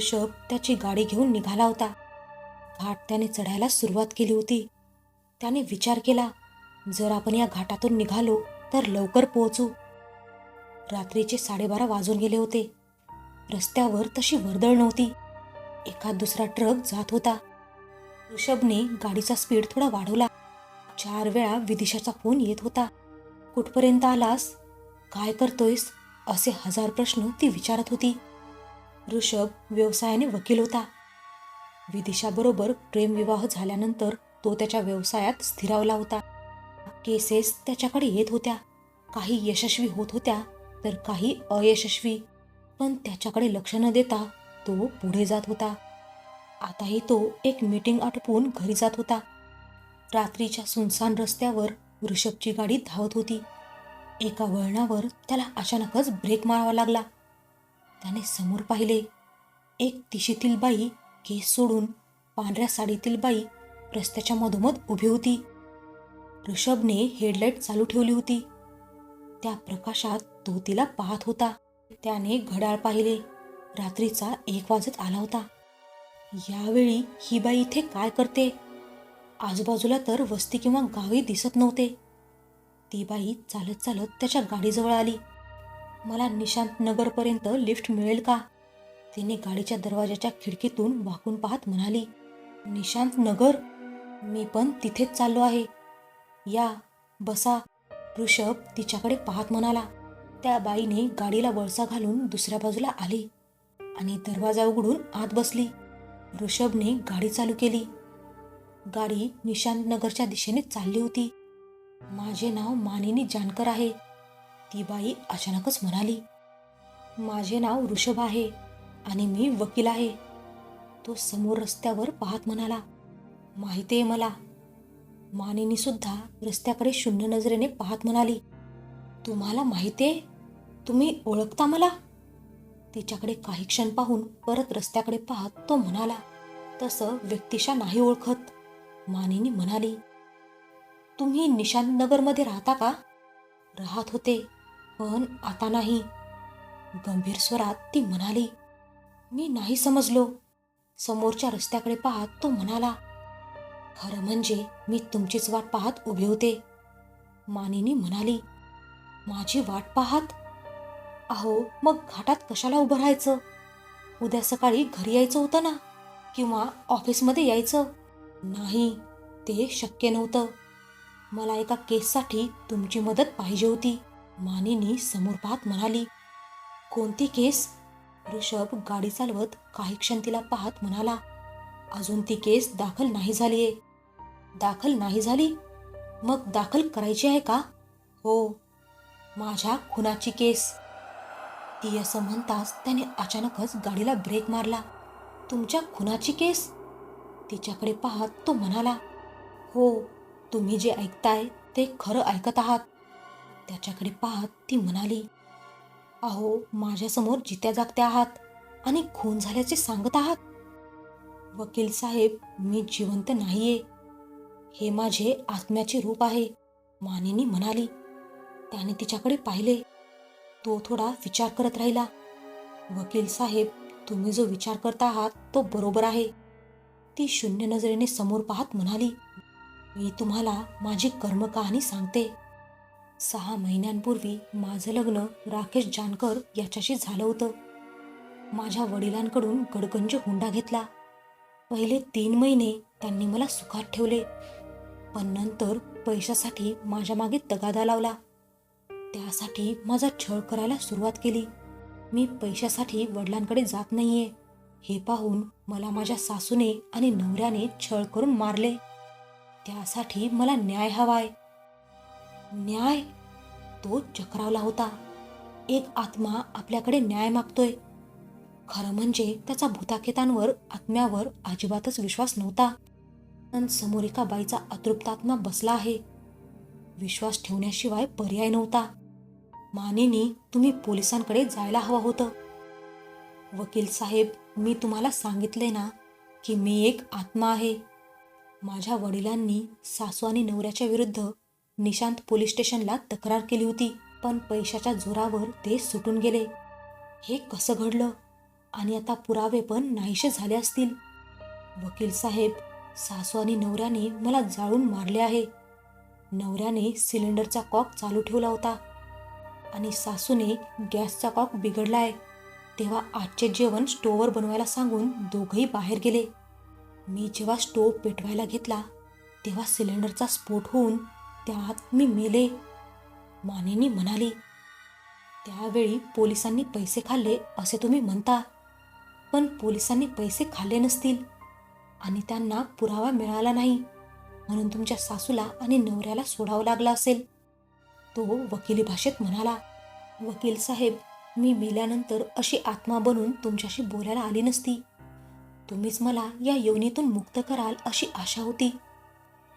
ऋषभ त्याची गाडी घेऊन निघाला होता. घाट त्याने चढायला सुरुवात केली होती. त्याने विचार केला, जर आपण या घाटातून निघालो तर लवकर पोहोचू. रात्रीचे 12:30 वाजून गेले होते. रस्त्यावर तशी वर्दळ नव्हती. एखाद दुसरा ट्रक जात होता. ऋषभने गाडीचा स्पीड थोडा वाढवला. 4 वेळा विदिशाचा फोन येत होता. कुठपर्यंत आलास? काय करतोयस? असे 1000 प्रश्न ती विचारत होती. ऋषभ व्यवसायाने वकील होता. विदिशाबरोबर प्रेमविवाह झाल्यानंतर तो त्याच्या व्यवसायात स्थिरावला होता. केसेस त्याच्याकडे येत होत्या. काही यशस्वी होत होत्या तर काही अयशस्वी, पण त्याच्याकडे लक्ष न देता तो पुढे जात होता. आताही तो एक मीटिंग आटोपून घरी जात होता. रात्रीच्या सुनसान रस्त्यावर ऋषभची गाडी धावत होती. एका वळणावर त्याला अचानकच ब्रेक मारावा लागला. त्याने समोर पाहिले. एक तिशीतील बाई, केस सोडून पांढऱ्या साडीतील बाई रस्त्याच्या मधोमध उभी होती. ऋषभने हेडलाईट चालू ठेवली होती. त्या प्रकाशात तो तिला पाहत होता. त्याने घड्याळ पाहिले. रात्रीचा 1 वाजत आला होता. यावेळी ही बाई इथे काय करते? आजूबाजूला तर वस्ती किंवा गावी दिसत नव्हते. ती बाई चालत चालत त्याच्या गाडीजवळ आली. मला निशांत नगरपर्यंत लिफ्ट मिळेल का? तिने गाडीच्या दरवाजाच्या खिडकीतून वाकून पाहत म्हणाली. निशांत नगर? मी पण तिथेच चाललो आहे. या, बसा. ऋषभ तिच्याकडे पाहत म्हणाला. त्या बाईने गाडीला वळसा घालून दुसऱ्या बाजूला आली आणि दरवाजा उघडून आत बसली. ऋषभने गाडी चालू केली. गाडी निशांत नगरच्या दिशेने चालली होती. माझे नाव मानिनी जानकर आहे, ती बाई अचानकच म्हणाली. माझे नाव ऋषभ आहे आणि मी वकील आहे, तो समोर रस्त्यावर पाहत म्हणाला. माहिती आहे मला. मानिनी सुद्धा रस्त्याकडे शून्य नजरेने पाहत म्हणाली. तुम्हाला माहिती आहे? तुम्ही ओळखता मला? तिच्याकडे काही क्षण पाहून परत रस्त्याकडे पाहत तो म्हणाला. तसं व्यक्तिशा नाही ओळखत, मानिनी म्हणाली. तुम्ही निशांत नगरमध्ये राहता का? राहत होते, पण आता नाही, गंभीर स्वरात ती म्हणाली. मी नाही समजलो. समोरच्या रस्त्याकडे पाहत तो म्हणाला. खरं म्हणजे मी तुमचीच वाट पाहत उभे होते, मानिनी म्हणाली. माझी वाट पाहत? अहो, मग घाटात कशाला उभं राहायचं? उद्या सकाळी घरी यायचं होतं ना, किंवा ऑफिसमध्ये यायचं. नाही, ते शक्य नव्हतं. मला एका केससाठी तुमची मदत पाहिजे होती, मानिनी समोर पाहत म्हणाली. कोणती केस? ऋषभ गाडी चालवत काही क्षण तिला पाहत म्हणाला. अजून ती केस दाखल नाही झालीये. दाखल नाही झाली? मग दाखल करायची आहे का? हो, माझ्या खुनाची केस. ती असं म्हणताच त्याने अचानकच गाडीला ब्रेक मारला. तुमच्या खुनाची केस? तिच्याकडे पाहत तो म्हणाला. हो, तुम्ही जे ऐकताय ते खरं ऐकत आहात. त्याच्याकडे पाहत ती म्हणाली. अहो, माझ्यासमोर जित्या जागत्या आहात आणि खून झाल्याचे सांगत आहात. वकील साहेब, मी जिवंत नाहीये. हे माझे आत्म्याचे रूप आहे, मानिनी म्हणाली. त्याने तिच्याकडे पाहिले. तो थोडा विचार करत राहिला. वकील साहेब, तुम्ही जो विचार करता आहात तो बरोबर आहे, ती शून्य नजरेने समोर पाहत म्हणाली. मी तुम्हाला माझी कर्मकहाणी सांगते. 6 महिन्यांपूर्वी माझं लग्न राकेश जानकर याच्याशी झालं होतं. माझ्या वडिलांकडून गडगंज हुंडा घेतला. पहिले 3 महिने त्यांनी मला सुखात ठेवले, पण नंतर पैशासाठी माझ्या मागे तगादा लावला. त्यासाठी माझा छळ करायला सुरुवात केली. मी पैशासाठी वडिलांकडे जात नाहीये हे पाहून मला माझ्या सासूने आणि नवऱ्याने छळ करून मारले. त्यासाठी मला न्याय हवाय. न्याय? तो चक्रावला होता. एक आत्मा आपल्याकडे न्याय मागतोय. खरं म्हणजे त्याचा भूताखेतांवर, आत्म्यावर अजिबातच विश्वास नव्हता. पण समोर एका बाईचा अतृप्त आत्मा बसला आहे. विश्वास ठेवण्याशिवाय पर्याय नव्हता. मानिनी, तुम्ही पोलिसांकडे जायला हवं होतं. वकील साहेब, मी तुम्हाला सांगितले ना की मी एक आत्मा आहे. माझ्या वडिलांनी सासू आणि नवऱ्याच्या विरुद्ध निशांत पोलीस स्टेशनला तक्रार केली होती, पण पैशाच्या जोरावर ते सुटून गेले. हे कसं घडलं? आणि आता पुरावे पण नाहीसे झाले असतील. वकील साहेब, सासू आणि नवऱ्याने मला जाळून मारले आहे. नवऱ्याने सिलेंडरचा कॉक चालू ठेवला होता आणि सासूने गॅसचा कॉक बिघडलाय. तेव्हा आजचे जेवण स्टोव्हवर बनवायला सांगून दोघंही बाहेर गेले. मी जेव्हा स्टोव्ह पेटवायला घेतला तेव्हा सिलेंडरचा स्फोट होऊन त्यात मी मेले, मानेनी म्हणाली. त्यावेळी पोलिसांनी पैसे खाल्ले असे तुम्ही म्हणता, पण पोलिसांनी पैसे खाल्ले नसतील आणि त्यांना पुरावा मिळाला नाही, म्हणून तुमच्या सासूला आणि नवऱ्याला सोडावं लागलं असेल, तो वकिली भाषेत म्हणाला. वकील साहेब, मी मेल्यानंतर अशी आत्मा बनून तुमच्याशी बोलायला आली नसती. तुम्हीच मला या योनीतून मुक्त कराल अशी आशा होती,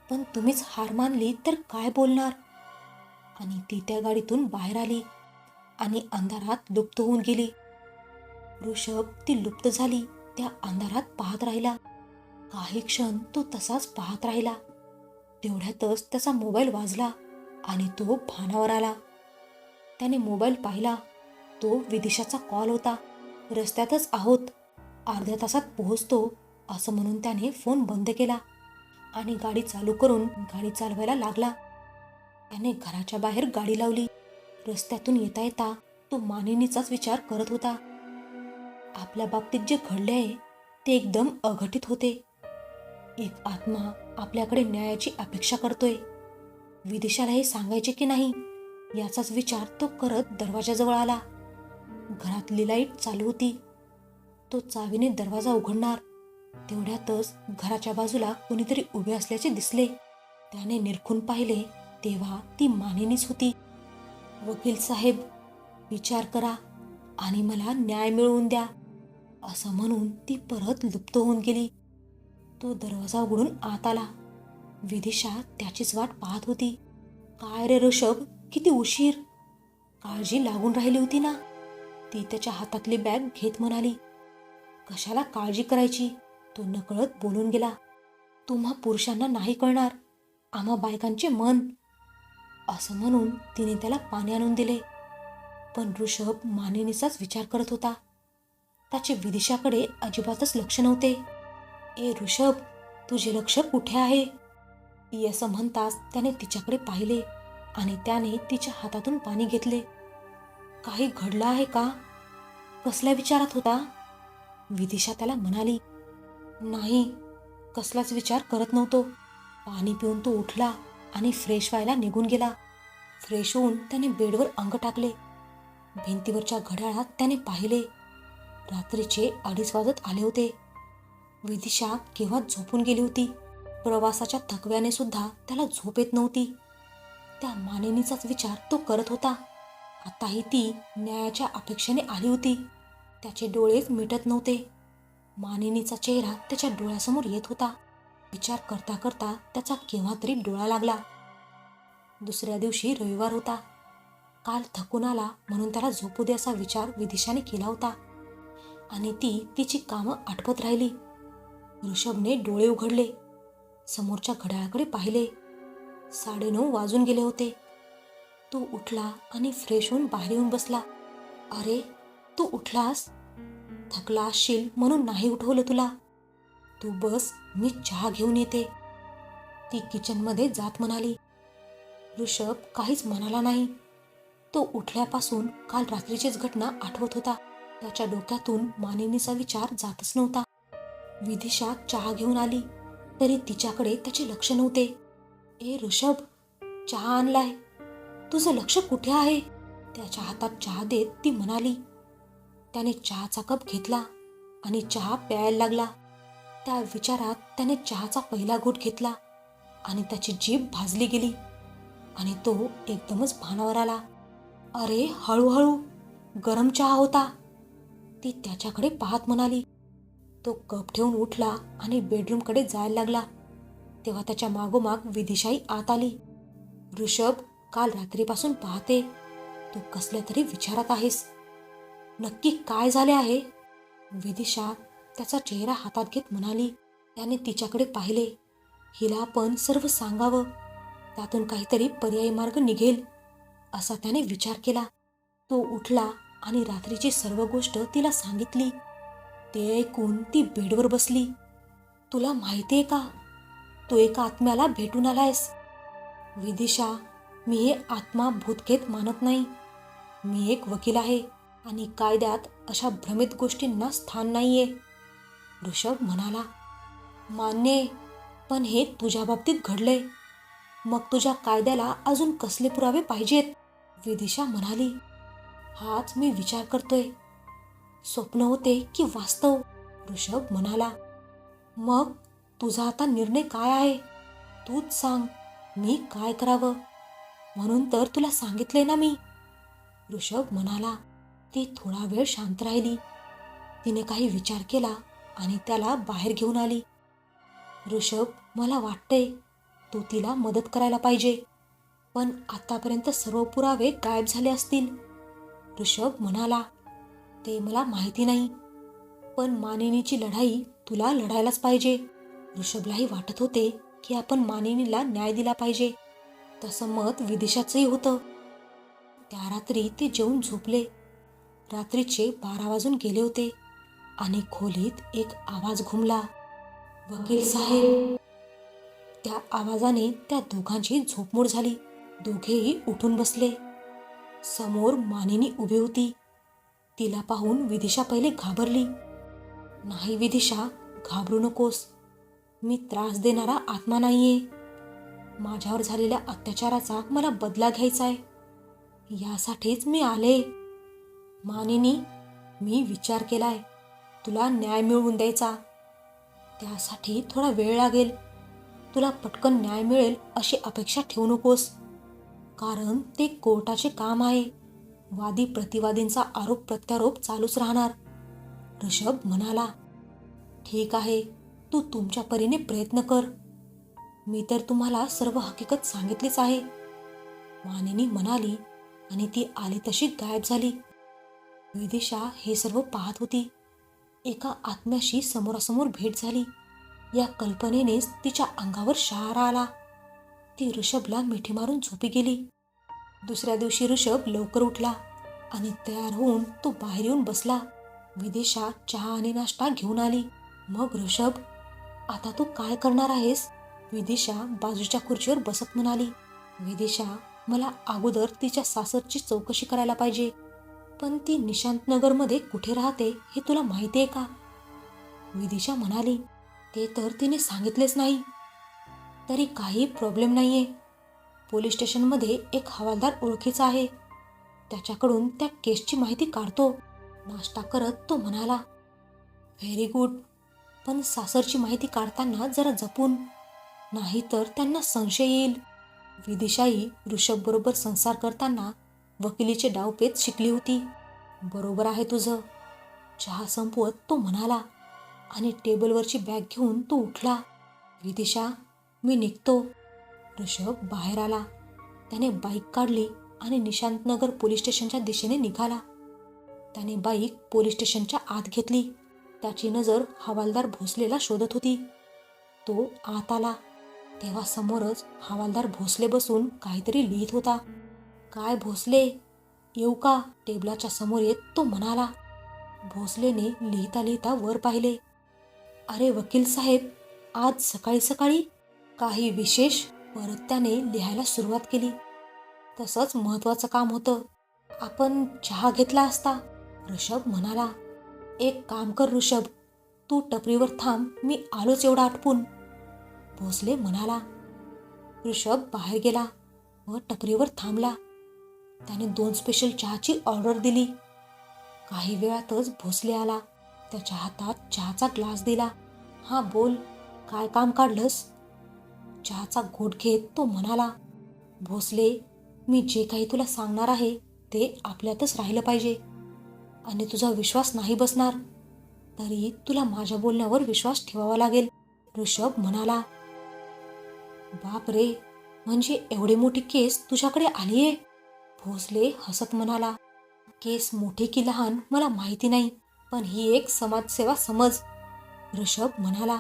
पण तुम्हीच हार मानली तर काय बोलणार. आणि ती त्या गाडीतून बाहेर आली आणि अंधारात लुप्त होऊन गेली. ऋषभ ती लुप्त झाली त्या अंधारात पाहत राहिला. काही क्षण तो तसाच पाहत राहिला. तेवढ्यातच त्याचा मोबाईल वाजला आणि तो भानावर आला. त्याने मोबाईल पाहिला. तो विदिशाचा कॉल होता. रस्त्यातच आहोत, अर्ध्या तासात पोहोचतो असं म्हणून त्याने फोन बंद केला आणि गाडी चालू करून गाडी चालवायला लागला. त्याने घराच्या बाहेर गाडी लावली. रस्त्यातून येता येता तो मानिनीचाच विचार करत होता. आपल्या बाबतीत जे घडले आहे ते एकदम अघटित होते. एक आत्मा आपल्याकडे न्यायाची अपेक्षा करतोय. विदिशाला हे सांगायचे की नाही याचाच विचार तो करत दरवाजाजवळ आला. घरातली लाईट चालू होती. तो चावीने दरवाजा उघडणार तेवढ्यातच घराच्या बाजूला कोणीतरी उभे असल्याचे दिसले. त्याने निरखून पाहिले तेव्हा ती मानिनीच होती. वकील साहेब, विचार करा आणि मला न्याय मिळवून द्या असं म्हणून ती परत लुप्त होऊन गेली. तो दरवाजा उघडून आत आला. विदिशा त्याचीच वाट पाहत होती. काय रे ऋषभ, किती उशीर? काळजी लागून राहिली होती ना? ती त्याच्या हातातली बॅग घेत म्हणाली. कशाला काळजी करायची, तो नकळत बोलून गेला. तुम्हा पुरुषांना नाही कळणार, आम्हा बायकांचे मन, असं म्हणून तिने त्याला पाणी आणून दिले. पण ऋषभ मानिनीचाच विचार करत होता. त्याचे विदिशाकडे अजिबातच लक्ष नव्हते. ए ऋषभ, तुझे लक्ष कुठे आहे? असं म्हणताच त्याने तिच्याकडे पाहिले आणि त्याने तिच्या हातातून पाणी घेतले. काही घडलं आहे का? कसल्या विचारात होता? विदिशा त्याला म्हणाली. नाही, कसलाच विचार करत नव्हतो. पाणी पिऊन तो उठला आणि फ्रेश व्हायला निघून गेला. फ्रेश होऊन त्याने बेडवर अंग टाकले. भिंतीवरच्या घड्याळात त्याने पाहिले. रात्रीचे 2:30 वाजत आले होते. विदिशा केव्हा झोपून गेली होती. प्रवासाच्या थकव्याने सुद्धा त्याला झोप येत नव्हती. त्या मानिनीचाच विचार तो करत होता. आताही ती न्यायाच्या अपेक्षेने आली होती. त्याचे डोळेच मिटत नव्हते. मानिनीचा चेहरा त्याच्या डोळ्यासमोर येत होता. विचार करता करता त्याचा केव्हा तरी डोळा लागला. दुसऱ्या दिवशी रविवार होता. काल थकून आला म्हणून त्याला झोपू दे असा विचार विदिशाने केला होता आणि ती तिची कामं आटपत राहिली. ऋषभने डोळे उघडले. समोरच्या घड्याळाकडे पाहिले. 9:30 वाजून गेले होते. तो उठला आणि फ्रेश होऊन बाहेर येऊन बसला. अरे, तू उठलास? थकला असशील म्हणून नाही उठवलं तुला. तू बस, मी चहा घेऊन येते, ती किचनमध्ये जात म्हणाली. ऋषभ काहीच म्हणाला नाही. तो उठल्यापासून काल रात्रीचीच घटना आठवत होता. त्याच्या डोक्यातून मानिनीचा विचार जातच नव्हता. विदिशा चहा घेऊन आली तरी तिच्याकडे त्याचे लक्ष नव्हते. ए ऋषभ, चहा आणलाय, तुझं लक्ष कुठे आहे? त्याच्या हातात चहा देत ती म्हणाली. त्याने चहाचा कप घेतला आणि चहा प्यायला लागला. त्या विचारात त्याने चहाचा पहिला घोट घेतला आणि त्याची जीभ भाजली गेली आणि तो एकदमच भानावर आला. अरे हळूहळू, गरम चहा होता, ती त्याच्याकडे पाहत म्हणाली. तो कप ठेवून उठला आणि बेडरूमकडे जायला लागला. तेव्हा त्याच्या मागोमाग विदिशाही आत आली. ऋषभ, काल रात्रीपासून पाहते तू कसल्या तरी विचारात आहेस. नक्की काय झाले आहे? विदिशा त्याचा चेहरा हातात घेत म्हणाली. त्याने तिच्याकडे पाहिले. हिला आपण सर्व सांगावं, त्यातून काहीतरी पर्यायी मार्ग निघेल असा त्याने विचार केला. तो उठला आणि रात्रीची सर्व गोष्ट तिला सांगितली. ते ऐकून ती बेडवर बसली. तुला माहितीये का, तू एका आत्म्याला भेटून आलायस. विदिशा, मी हे आत्मा भूतखेत मानत नाही. मी एक वकील आहे आणि कायद्यात अशा भ्रमित गोष्टींना स्थान नाहीये. ऋषभ म्हणाला, मान्य आहे, पण हे तुझ्या बाबतीत घडलंय. मग तुझ्या कायद्याला अजून कसले पुरावे पाहिजेत? विदिशा म्हणाली, हाच मी विचार करतोय. स्वप्न होते की वास्तव? ऋषभ म्हणाला, मग तुझा आता निर्णय काय आहे? तूच सांग, मी काय करावं? म्हणून तर तुला सांगितले ना मी. ऋषभ म्हणाला. ती थोडा वेळ शांत राहिली. तिने काही विचार केला आणि त्याला बाहेर घेऊन आली. ऋषभ, मला वाटतंय तू तिला मदत करायला पाहिजे, पण आतापर्यंत सर्व पुरावे गायब झाले असतील. ऋषभ म्हणाला, ते मला माहिती नाही, पण मानिनीची लढाई तुला लढायलाच पाहिजे. ऋषभलाही वाटत होते की आपण मानिनीला न्याय दिला पाहिजे. तसं मत विदिशाचंही होतं. त्या रात्री ते जेवून झोपले. रात्रीचे 12 वाजून गेले होते आणि खोलीत एक आवाज घुमला, वकील साहेब. त्या आवाजाने त्या दोघांची झोपमोड झाली. दोघेही उठून बसले. समोर मानिनी उभी होती. तिला पाहून विदिशा पहिले घाबरली. नाही विदिशा, घाबरू नकोस. मी त्रास देणारा आत्मा नाहीये. माझ्यावर झालेल्या अत्याचाराचा मला बदला घ्यायचा आहे. यासाठीच मी आले. मानिनी, मी विचार केलाय तुला न्याय मिळवून द्यायचा. त्यासाठी थोडा वेळ लागेल. तुला पटकन न्याय मिळेल अशी अपेक्षा ठेवू नकोस, कारण ते कोर्टाचे काम आहे. वादी प्रतिवादींचा आरोप प्रत्यारोप चालूच राहणार. ऋषभ म्हणाला, ठीक आहे, तू तुमच्या परीने प्रयत्न कर. मी तर तुम्हाला सर्व हकीकत सांगितलीच आहे. मानिनी म्हणाली आणि ती आली तशी गायब झाली. विदिशा हे सर्व पाहत होती. एका आत्म्याशी समोरासमोर भेट झाली. या कल्पनेनेच तिच्या अंगावर शहारा आला. ती ऋषभला मिठी मारून झोपी गेली. दुसऱ्या दिवशी ऋषभ लवकर उठला आणि तयार होऊन तो बाहेर येऊन बसला. विदिशा चहा आणि नाश्ता घेऊन आली. मग ऋषभ, आता तू काय करणार आहेस? विदिशा बाजूच्या खुर्चीवर बसत म्हणाली. विदिशा, मला अगोदर तिच्या सासरची चौकशी करायला पाहिजे, पण ती निशांतनगरमध्ये कुठे राहते हे तुला माहिती आहे का? विदिशा म्हणाली, ते तर तिने सांगितलेच नाही. तरी काही प्रॉब्लेम नाहीये. पोलीस स्टेशनमध्ये एक हवालदार ओळखीचा आहे. त्याच्याकडून त्या केसची माहिती काढतो. नाश्ता करत तो म्हणाला, व्हेरी गुड, पण सासरची माहिती काढताना जरा जपून, नाही तर त्यांना संशय येईल. विदिशाही ऋषभबरोबर संसार करताना वकिलीचे डावपेच शिकली होती. बरोबर आहे तुझं. चहा संपवत तो म्हणाला आणि टेबलवरची बॅग घेऊन तो उठला. विदिशा, मी निघतो. ऋषभ बाहेर आला. त्याने बाईक काढली आणि निशांतनगर पोलीस स्टेशनच्या दिशेने निघाला. त्याने बाईक पोलीस स्टेशनच्या आत घेतली. त्याची नजर हवालदार भोसलेला शोधत होती. तो आत आला तेव्हा समोरच हवालदार भोसले बसून काहीतरी लिहित होता. काय भोसले, येऊ का? टेबलाच्या समोर येत तो म्हणाला. भोसलेने लिहिता लिहिता वर पाहिले. अरे वकील साहेब, आज सकाळी सकाळी काही विशेष? परत त्याने लिहायला सुरुवात केली. तसंच महत्वाचं काम होतं. आपण चहा घेतला असता. ऋषभ म्हणाला. एक काम कर ऋषभ, तू टपरीवर थांब, मी आलोच एवढा आटपून. भोसले म्हणाला. ऋषभ बाहेर गेला व टपरीवर थांबला. त्याने 2 स्पेशल चहाची ऑर्डर दिली. काही वेळातच भोसले आला. त्याच्या हातात चहाचा ग्लास दिला. हा बोल, काय काम काढलंस? चहाचा घोट घेत तो म्हणाला. भोसले, मी जे काही तुला सांगणार आहे ते आपल्यातच राहिलं पाहिजे आणि तुझा विश्वास नाही बसणार तरी तुला माझ्या बोलण्यावर विश्वास ठेवावा लागेल. ऋषभ म्हणाला. बाप रे, म्हणजे एवढी मोठी केस तुझ्याकडे आलीये? भोसले हसत म्हणाला. केस मोठी की लहान मला माहिती नाही, पण ही एक समाजसेवा समज. ऋषभ म्हणाला.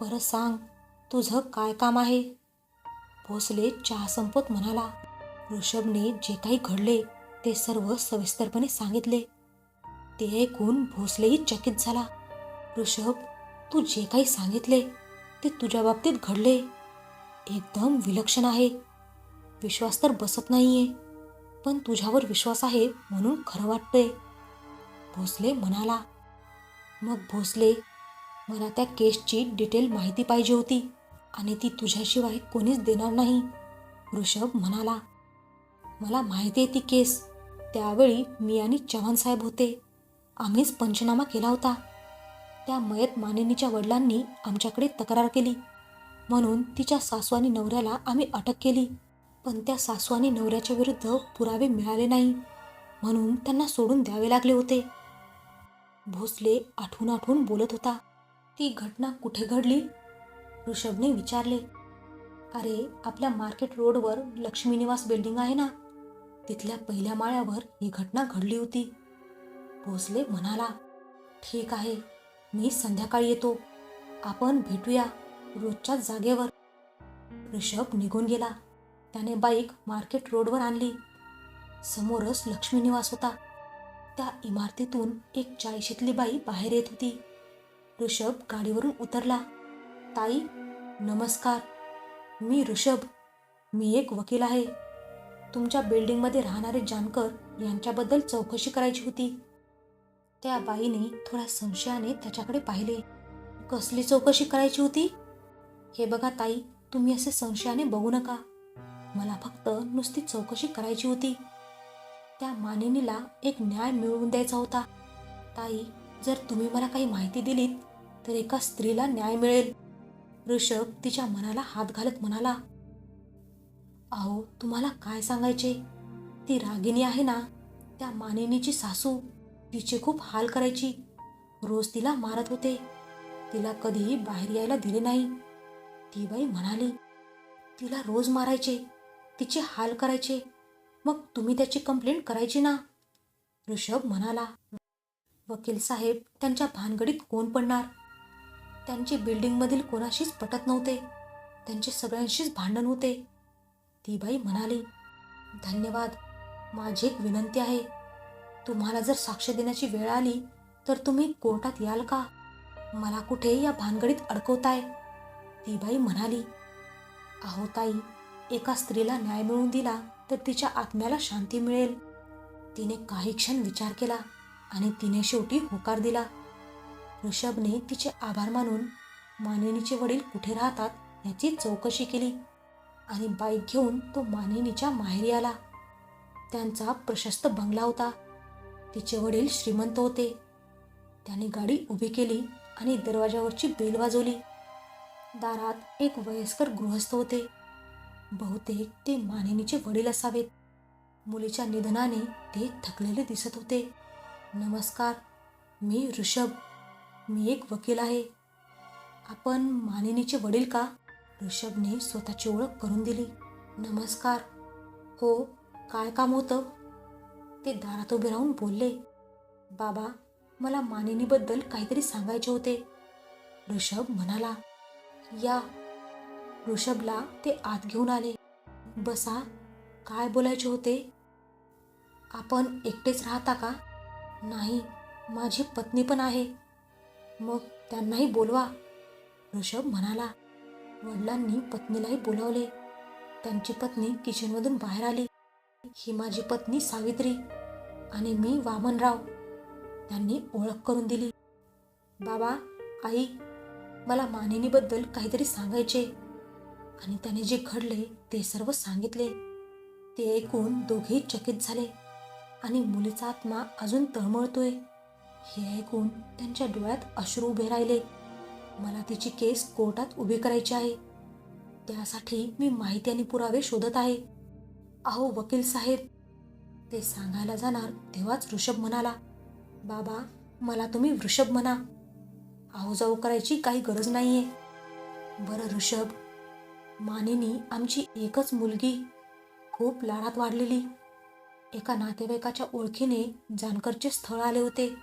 बरं सांग, तुझं काय काम आहे? भोसले चहा संपत म्हणाला. ऋषभने जे काही घडले ते सर्व सविस्तरपणे सांगितले. ते ऐकून भोसलेही चकित झाला. ऋषभ, तू जे काही सांगितले ते तुझ्या बाबतीत घडले. एकदम विलक्षण आहे. विश्वास तर बसत नाहीये, पण तुझ्यावर विश्वास आहे म्हणून खरं वाटतंय, भोसले म्हणाला. मग भोसले, मला त्या केसची डिटेल माहिती पाहिजे होती आणि ती तुझ्याशिवाय कोणीच देणार नाही, ऋषभ म्हणाला. मला माहिती आहे ती केस. त्यावेळी मी आणि चव्हाण साहेब होते. आम्हीच पंचनामा केला होता. त्या मयत मानिनीच्या वडिलांनी आमच्याकडे तक्रार केली म्हणून तिच्या सासू आणि नवऱ्याला आम्ही अटक केली. पण त्या सासू आणि नवऱ्याच्या विरुद्ध पुरावे मिळाले नाही म्हणून त्यांना सोडून द्यावे लागले होते. भोसले आठवून आठवून बोलत होता. ती घटना कुठे घडली, ऋषभने विचारले. अरे, आपल्या मार्केट रोडवर लक्ष्मी निवास बिल्डिंग आहे ना, तिथल्या पहिल्या माळ्यावर ही घटना घडली होती, भोसले म्हणाला. ठीक आहे, मी संध्याकाळी येतो. आपण भेटूया रोजच्याच जागेवर. ऋषभ निघून गेला. त्याने बाईक मार्केट रोडवर आणली. समोरच लक्ष्मी निवास होता. त्या इमारतीतून एक 40शीतली बाई बाहेर येत होती. ऋषभ गाडीवरून उतरला. ताई, नमस्कार. मी ऋषभ. मी एक वकील आहे. तुमच्या बिल्डिंगमध्ये राहणारे जानकर यांच्याबद्दल चौकशी करायची होती. त्या बाईने थोड्या संशयाने त्याच्याकडे पाहिले. कसली चौकशी करायची होती? हे बघा ताई, तुम्ही असे संशयाने बघू नका. मला फक्त नुसती चौकशी करायची होती. त्या मानिनीला एक न्याय मिळवून द्यायचा होता. ताई, जर तुम्ही मला काही माहिती दिलीत तर एका स्त्रीला न्याय मिळेल, ऋषभ तिच्या मनाला हात घालत म्हणाला. अहो, तुम्हाला काय सांगायचे, ती रागिनी आहे ना, त्या मानिनीची सासू, तिचे खूप हाल करायची. रोज तिला मारत होते. तिला कधीही बाहेर यायला दिले नाही. ती बाई म्हणाली, तिला रोज मारायचे, तिचे हाल करायचे. मग तुम्ही त्याची कंप्लेंट करायची ना, ऋषभ म्हणाला. वकील साहेब, त्यांच्या भानगडीत कोण पडणार? त्यांचे बिल्डिंगमधील कोणाशीच पटत नव्हते. त्यांचे सगळ्यांशीच भांडण होते, ती बाई म्हणाली. धन्यवाद. माझी एक विनंती आहे. तुम्हाला जर साक्ष देण्याची वेळ आली तर तुम्ही कोर्टात याल का? मला कुठे या भानगडीत अडकवताय, ती बाई म्हणाली. अहो ताई, एका स्त्रीला न्याय मिळवून दिला तर तिच्या आत्म्याला शांती मिळेल. तिने काही क्षण विचार केला आणि तिने शेवटी होकार दिला. ऋषभने तिचे आभार मानून मानिनीचे वडील कुठे राहतात याची चौकशी केली आणि बाईक घेऊन तो मानिनीच्या माहेरी आला. त्यांचा प्रशस्त बंगला होता. तिचे वडील श्रीमंत होते. त्याने गाडी उभी केली आणि दरवाजावरची बेल वाजवली. दारात एक वयस्कर गृहस्थ होते. बहुतेक ते मानिनीचे वडील असावेत. मुलीच्या निधनाने ते थकलेले दिसत होते. नमस्कार, मी ऋषभ. मी एक वकील आहे. आपण मानिनीचे वडील का, ऋषभने स्वतःची ओळख करून दिली. नमस्कार. हो, काय काम होतं, ते दारात उभे राहून बोलले. बाबा, मला मानिनीबद्दल काहीतरी सांगायचे होते, ऋषभ म्हणाला. या. ऋषभला ते आत घेऊन आले. बसा, काय बोलायचे होते? आपण एकटेच राहता का? नाही, माझी पत्नी पण आहे. मग त्यांनाही बोलवा, ऋषभ म्हणाला. वडिलांनी पत्नीलाही बोलावले. त्यांची पत्नी किचनमधून बाहेर आली. ही माझी पत्नी सावित्री आणि मी वामनराव, त्यांनी ओळख करून दिली. बाबा, आई, मला मानिनीबद्दल काहीतरी सांगायचे, आणि त्याने जे घडले ते सर्व सांगितले. ते ऐकून दोघेही चकित झाले आणि मुलीचा आत्मा अजून तळमळतोय हे ऐकून त्यांच्या डोळ्यात अश्रू उभे राहिले. मला तिची केस कोर्टात उभी करायची आहे. त्यासाठी मी माहिती आणि पुरावे शोधत आहे. अहो वकील साहेब, ते सांगायला जाणार तेव्हाच ऋषभ म्हणाला. बाबा, मला तुम्ही ऋषभ म्हणा. आहो जाऊ करायची काही गरज नाहीये. बरं ऋषभ, मानिनी आमची एकच मुलगी, खूप लाडात वाढलेली. एका नातेवाईकाच्या ओळखीने जानकरचे स्थळ आले होते.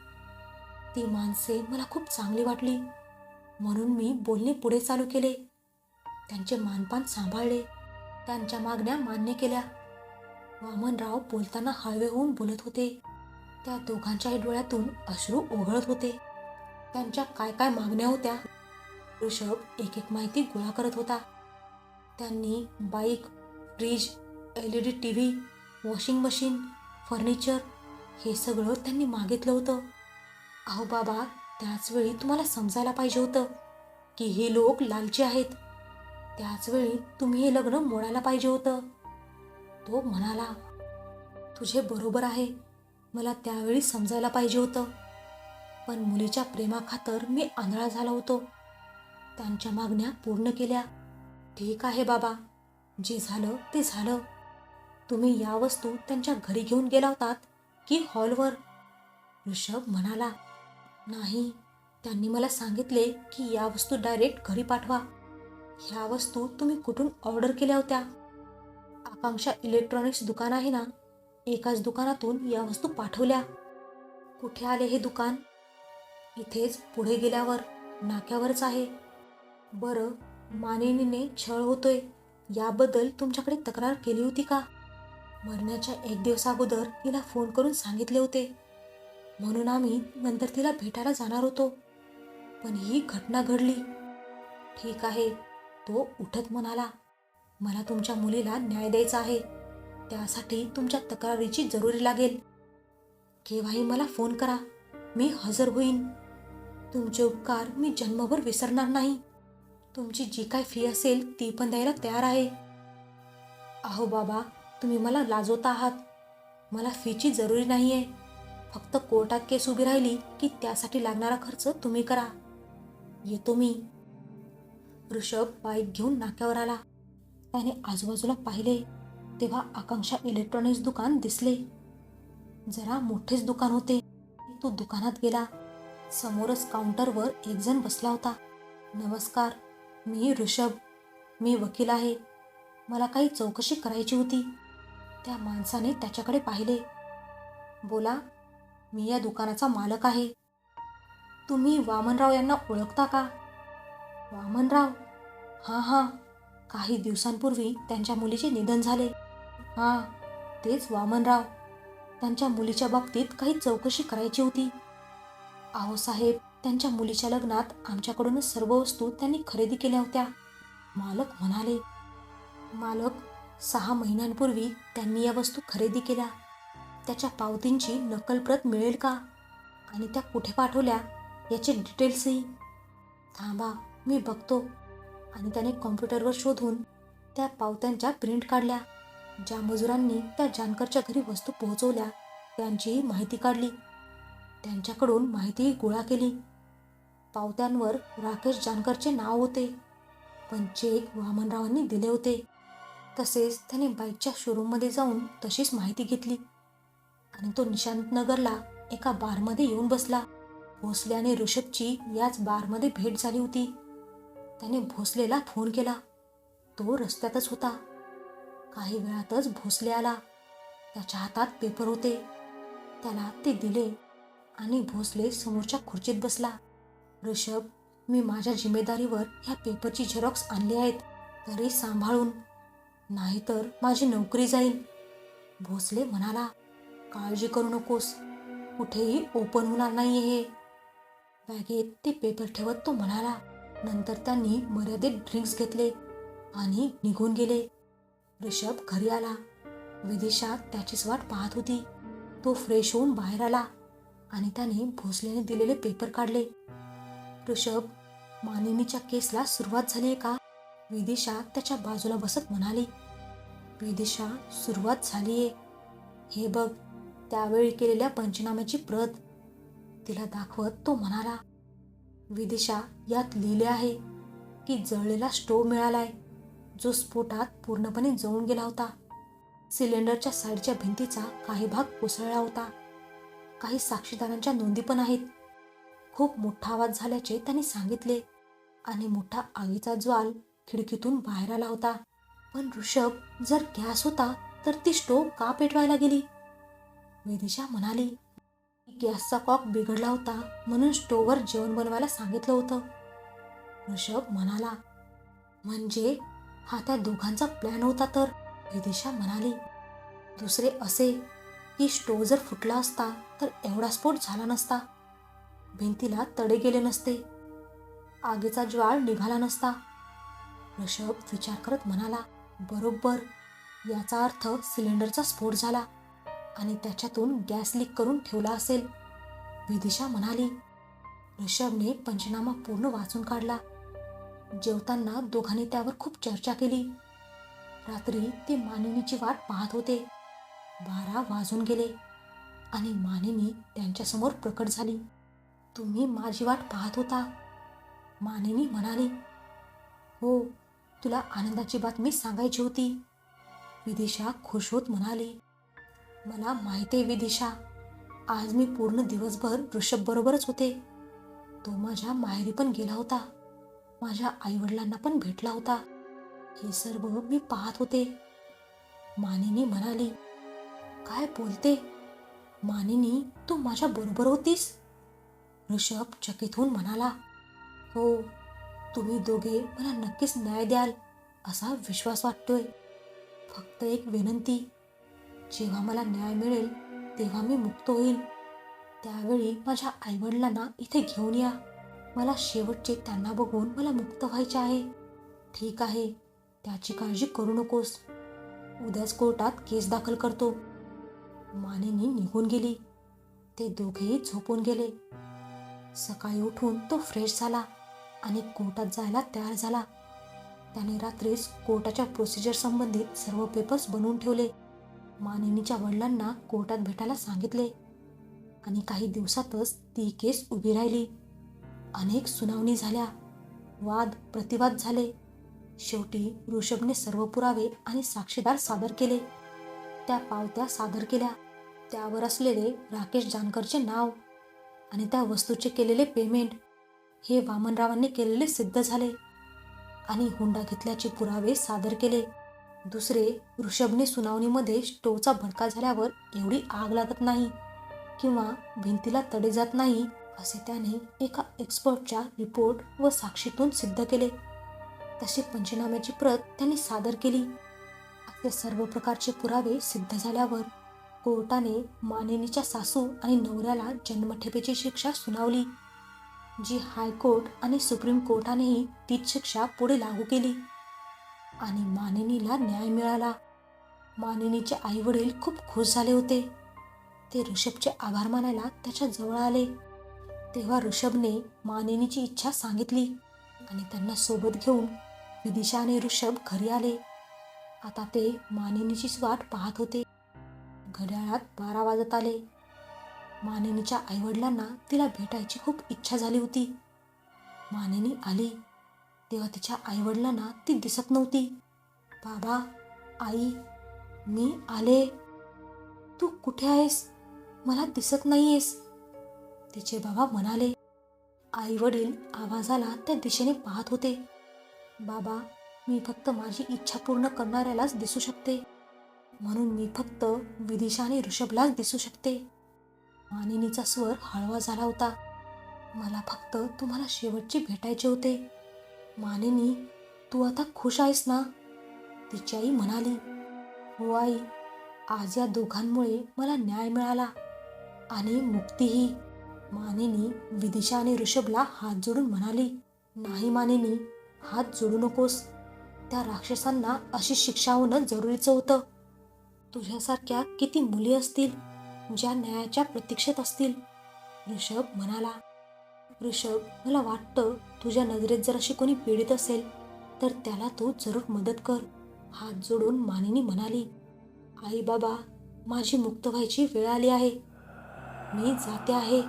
ती माणसे मला खूप चांगली वाटली म्हणून मी बोलणे पुढे चालू केले. त्यांचे मानपान सांभाळले. त्यांच्या मागण्या मान्य केल्या. वामनराव बोलताना हळवे होऊन बोलत होते. त्या दोघांच्याही डोळ्यातून अश्रू ओघळत होते. त्यांच्या काय काय मागण्या होत्या. ऋषभ एक एक माहिती गोळा करत होता. त्यांनी bike, fridge, LED TV, washing machine, furniture हे सगळं त्यांनी मागितलं होतं. अहो बाबा, त्याचवेळी तुम्हाला समजायला पाहिजे होतं की हे लोक लालची आहेत. त्याचवेळी तुम्ही हे लग्न मोडायला पाहिजे होतं. तो म्हणाला, तुझे बरोबर आहे, मला त्यावेळी समजायला पाहिजे होतं. पण मुलीच्या प्रेमाखातर मी आंधळा झालो होतो. त्यांच्या मागण्या पूर्ण केल्या. ठीक आहे बाबा, जे झालं ते झालं. तुम्ही या वस्तू त्यांच्या घरी घेऊन गेला होतात की हॉलवर? ऋषभ म्हणाला, नाही, त्यांनी मला सांगितले की या वस्तू डायरेक्ट घरी पाठवा. ह्या वस्तू तुम्ही कुठून ऑर्डर केल्या होत्या? आकांक्षा इलेक्ट्रॉनिक्स दुकान आहे ना, एकाच दुकानातून या वस्तू पाठवल्या. कुठे आले हे दुकान? इथेच पुढे गेल्यावर, नाक्यावरच आहे. बरं, मानिनीने छळ होतोय याबद्दल तुमच्याकडे तक्रार केली होती का? मरण्याच्या 1 दिवस अगोदर तिला फोन करून सांगितले होते, म्हणून आम्ही नंतर तिला भेटायला जाणार होतो. पण ही घटना घडली. ठीक आहे, तो उठत म्हणाला, मला तुमच्या मुलीला न्याय द्यायचा आहे. त्यासाठी तुमच्या तक्रारीची जरुरी लागेल. केव्हाही मला फोन करा, मी हजर होईन. तुमचे उपकार मी जन्मभर विसरणार नाही. तुमची जी काय फी असेल ती पण द्यायला तयार आहे. अहो बाबा, तुम्ही मला लाजवता आहात. मला फीची जरुरी नाही आहे. फक्त कोर्टात केस उभी राहिली की त्यासाठी लागणारा खर्च तुम्ही करा. येतो मी. ऋषभ बाईक घेऊन नाक्यावर आला. त्याने आजूबाजूला पाहिले तेव्हा आकांक्षा इलेक्ट्रॉनिक्स दुकान दिसले. जरा मोठेच दुकान होते. तो दुकानात गेला. समोरच काउंटरवर एक जण बसला होता. नमस्कार, मी ऋषभ, मी वकील आहे. मला काही चौकशी करायची होती. त्या माणसाने त्याच्याकडे पाहिले. बोला, मी या दुकानाचा मालक आहे. तुम्ही वामनराव यांना ओळखता का? वामनराव? हां, काही दिवसांपूर्वी त्यांच्या मुलीचे निधन झाले. हां, तेच वामनराव. त्यांच्या मुलीच्या बाबतीत काही चौकशी करायची होती. अहो साहेब, त्यांच्या मुलीच्या लग्नात आमच्याकडूनच सर्व वस्तू त्यांनी खरेदी केल्या होत्या. मालक म्हणाले. मालक, 6 महिन्यांपूर्वी त्यांनी या वस्तू खरेदी केल्या. त्याच्या पावतींची नक्कल प्रत मिळेल का? आणि त्या कुठे पाठवल्या याचे डिटेल्सही. थांबा, मी बघतो. आणि त्याने कॉम्प्युटरवर शोधून त्या पावत्यांच्या प्रिंट काढल्या. ज्या मजुरांनी त्या जानकरच्या घरी वस्तू पोहोचवल्या त्यांचीही माहिती काढली. त्यांच्याकडून माहितीही गोळा केली. पावत्यांवर राकेश जानकरचे नाव होते, पण चेक वामनरावांनी दिले होते. तसेच त्याने बाईकच्या शोरूममध्ये जाऊन तशीच माहिती घेतली आणि तो निशांतनगरला एका बारमध्ये येऊन बसला. भोसले आणि ऋषभची याच बारमध्ये भेट झाली होती. त्याने भोसलेला फोन केला. तो रस्त्यातच होता. काही वेळातच भोसले आला. त्याच्या हातात पेपर होते. त्याला ते दिले आणि भोसले समोरच्या खुर्चीत बसला. ऋषभ, मी माझ्या जिम्मेदारीवर ह्या पेपरची झेरॉक्स आणली आहेत, तरी सांभाळून, नाहीतर माझी नोकरी जाईल. भोसले म्हणाला, काळजी करू नकोस, कुठेही ओपन होणार नाहीये हे. बॅगेत ते पेपर ठेवत तो म्हणाला. नंतर त्यांनी मर्यादित ड्रिंक्स घेतले आणि निघून गेले. ऋषभ घरी आला. विदिशा त्याचीच वाट पाहत होती. तो फ्रेश होऊन बाहेर आला आणि त्याने भोसलेने दिलेले पेपर काढले. ऋषभ, मानिनीच्या केसला सुरुवात झाली आहे का? विदिशा त्याच्या बाजूला बसत म्हणाली. विदिशा, सुरुवात झालीये. हे बघ, त्यावेळी केलेल्या पंचनाम्याची प्रत. तिला दाखवत तो म्हणाला. विदिशा, यात लिहिले आहे की जळलेला स्टोव्ह मिळालाय, जो स्फोटात पूर्णपणे जळून गेला होता. सिलेंडरच्या साईडच्या भिंतीचा काही भाग कोसळला होता. काही साक्षीदारांच्या नोंदी पण आहेत. खूप मोठा आवाज झाल्याचे त्यांनी सांगितले आणि मोठा आगीचा ज्वाल खिडकीतून बाहेर आला होता. पण ऋषभ, जर गॅस होता तर ती स्टोव्ह का पेटवायला गेली? विदिशा म्हणाली. गॅसचा कॉक बिघडला होता म्हणून स्टोव्हवर जेवण बनवायला सांगितलं होतं. ऋषभ म्हणाला. म्हणजे हा त्या दोघांचा प्लॅन होता तर? विदिशा म्हणाली. दुसरे असे की स्टोव्ह जर फुटला असता तर एवढा स्फोट झाला नसता. भिंतीला तडे गेले नसते, आगीचा ज्वाळ निघाला नसता. ऋषभ विचार करत म्हणाला, बरोबर, याचा अर्थ सिलेंडरचा स्फोट झाला आणि त्याच्यातून गॅस लीक करून ठेवला असेल. विदिशा म्हणाली. ऋषभने पंचनामा पूर्ण वाचून काढला. जेवताना दोघांनी त्यावर खूप चर्चा केली. रात्री ते मानिनीची वाट पाहत होते. 12 वाजून गेले आणि मानिनी त्यांच्यासमोर प्रकट झाली. तुम्ही माझी वाट पाहत होता? मानिनी म्हणाली. हो, तुला आनंदाची बातमी सांगायची होती. विदिशा खुश होत म्हणाली. मला माहिती आहे विदिशा, आज मी पूर्ण दिवसभर ऋषभ बरोबरच होते. तो माझ्या माहेरी पण गेला होता, माझ्या आईवडिलांना पण भेटला होता. हे सर्व मी पाहत होते. मानिनी म्हणाली. काय बोलते? मानिनी, तू माझ्या बरोबर होतीस? ऋषभ चकित होऊन म्हणाला. हो, तुम्ही दोघे मला नक्कीच न्याय द्याल असा विश्वास वाटतोय. फक्त एक विनंती, जेव्हा मला न्याय मिळेल तेव्हा मी मुक्त होईल. त्यावेळी माझ्या आईवडिलांना इथे घेऊन या. मला शेवटचे त्यांना बघून मला मुक्त व्हायचे आहे. ठीक आहे, त्याची काळजी करू नकोस. उद्याच कोर्टात केस दाखल करतो. मानिनी निघून गेली. ते दोघेही झोपून गेले. सकाळी उठून तो फ्रेश झाला आणि कोर्टात जायला तयार झाला. त्याने रात्रीच कोर्टाच्या प्रोसिजर संबंधित सर्व पेपर्स बनवून ठेवले. मानिनीच्या वडिलांना कोर्टात भेटायला सांगितले आणि काही दिवसातच ती केस उभी राहिली. अनेक सुनावणी झाल्या, वाद प्रतिवाद झाले. शेवटी ऋषभने सर्व पुरावे आणि साक्षीदार सादर केले. त्या पावत्या सादर केल्या. त्यावर असलेले राकेश जानकरचे नाव आणि त्या वस्तूचे केलेले पेमेंट हे वामनरावांनी केलेले सिद्ध झाले आणि हुंडा घेतल्याचे पुरावे सादर केले. दुसरे, ऋषभने सुनावणीमध्ये स्टोवचा भडका झाल्यावर एवढी आग लागत नाही किंवा भिंतीला तडे जात नाही असे त्याने एका एक्सपर्टच्या रिपोर्ट व साक्षीतून सिद्ध केले. तशी पंचनाम्याची प्रत त्यांनी सादर केली. असे सर्व प्रकारचे पुरावे सिद्ध झाल्यावर कोर्टाने मानिनीच्या सासू आणि नवऱ्याला जन्मठेपेची शिक्षा सुनावली, जी हायकोर्ट आणि सुप्रीम कोर्टानेही तीच शिक्षा पुढे लागू केली आणि मानिनीला न्याय मिळाला. मानिनीचे आईवडील खूप खुश झाले होते. ते ऋषभचे आभार मानायला त्याच्या जवळ आले. तेव्हा ऋषभने मानिनीची इच्छा सांगितली आणि त्यांना सोबत घेऊन विदिशा आणि ऋषभ घरी आले. आता ते मानिनीचीच वाट पाहत होते. घड्याळात 12 वाजत आले. मानिनीच्या आईवडिलांना तिला भेटायची खूप इच्छा झाली होती. मानिनी आली तेव्हा तिच्या आईवडिलांना ती दिसत नव्हती. बाबा, आई, मी आले. तू कुठे आहेस? मला दिसत नाहीयेस, तिचे बाबा म्हणाले. आईवडील आवाजाला त्या दिशेने पाहत होते. बाबा, मी फक्त माझी इच्छा पूर्ण करणाऱ्यालाच दिसू शकते, म्हणून मी फक्त विदिशा आणि ऋषभलाच दिसू शकते. मानिनीचा स्वर हळवा झाला होता. मला फक्त तुम्हाला शेवटची भेटायचे होते. मानिनी, तू आता खुश आहेस ना? तिची आई म्हणाली. हो आई, आज या दोघांमुळे मला न्याय मिळाला आणि मुक्तीही. मानिनी विदिशा आणि ऋषभला हात जोडून म्हणाली. नाही मानिनी, हात जोडू नकोस. त्या राक्षसांना अशी शिक्षा होणं जरुरीचं होतं. तुझ्यासारख्या किती मुली असतील ज्या न्यायाच्या प्रतीक्षेत असतील, ऋषभ म्हणाला. ऋषभ, मला वाटतं तुझ्या नजरेत जर अशी कोणी पीडित असेल तर त्याला तू जरूर मदत कर. हात जोडून मानिनी म्हणाली. आई बाबा, माझी मुक्त व्हायची वेळ आली आहे. मी जाते आहे.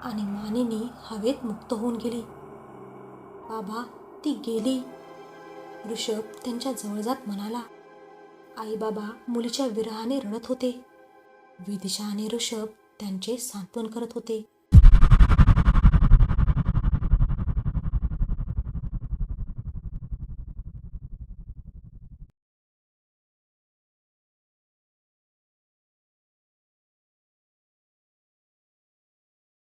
आणि मानिनी हवेत मुक्त होऊन गेली. बाबा, ती गेली, ऋषभ त्यांच्या जवळ जात म्हणाला. आई बाबा मुलीच्या विरहाने रडत होते. विदिशा आणि ऋषभ त्यांचे सांत्वन करत होते.